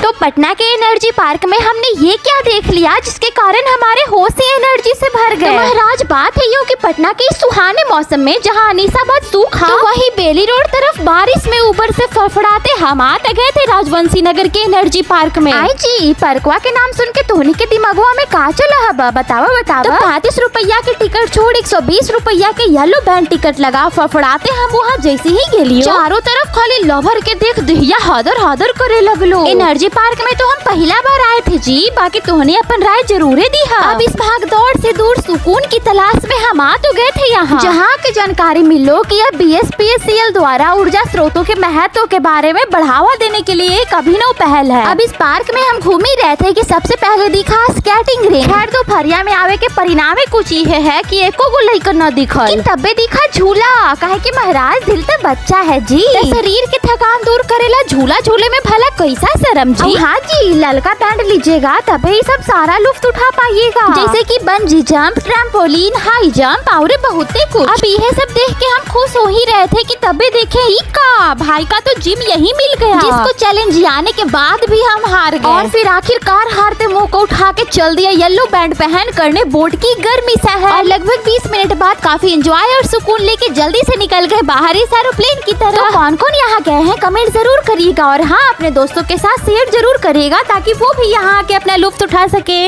तो पटना के energy park में हमने ये क्या देख लिया जिसके कारण हमारे होश ही एनर्जी से भर गए। तो महाराज बात है यूँ कि पटना के इस सुहाने मौसम में जहाँ अनीसाबाद सूखा तो वही बेली रोड तरफ बारिश में ऊपर से फड़फड़ाते हम आते गए थे राजवंशी नगर के एनर्जी पार्क में। आई जी पार्कवा के नाम सुन के धोनी के दिमागवा में का चला है बतावा। तो 35 रुपया के टिकट छोड़ 120 रुपया के येलो बैंड टिकट लगा फड़फड़ाते हम वहाँ जैसे ही गेलियो चारों तरफ खाली लवर के देख दिहिया हादर हादर करे लगलो। एनर्जी पार्क में तो हम पहला बार आए थे जी, बाकी तोहने अपन राय जरूर दी है। अब इस भाग दौड़ से दूर सुकून की तलाश में हम आ तो गए थे यहाँ, जहाँ की जानकारी मिलो कि अब BSPCL द्वारा ऊर्जा स्रोतों के महत्व के बारे में बढ़ावा देने के लिए एक अभिनव पहल है। अब इस पार्क में हम घूम ही रहे थे कि सबसे पहले दिखा स्केटिंग रिंग। खैर दोपहरिया में आवे के परिणाम कुछ ये है कि एको को लेकर न दिखल, तबे दिखा झूला। कहे कि महाराज दिल तो बच्चा है जी, शरीर के थकान दूर करेला झूला झूले में भला कैसा शर्म जी। हाँ जी ललका बैंड लीजिएगा तबे ये सब सारा लुफ्त उठा पाइएगा, जैसे कि bungee jump, trampoline, high jump और बहुत कुछ। अब ये सब देख के हम खुश हो ही रहे थे कि तबे देखे ही का भाई का तो जिम यही मिल गया, जिसको चैलेंज आने के बाद भी हम हार गए और फिर आखिरकार हारते मुंह को उठा के चल दिया येलो बैंड पहन करने बोर्ड की गर्मी सहन। और लगभग 20 मिनट बाद काफी एंजॉय और सुकून लेके जल्दी से निकल गए बाहर इस एरोप्लेन की तरह। तो कौन कौन यहाँ गए हैं कमेंट जरूर करिएगा और हाँ अपने दोस्तों के साथ शेयर जरूर करिएगा ताकि वो भी यहाँ आके अपना लुत्फ उठा सके।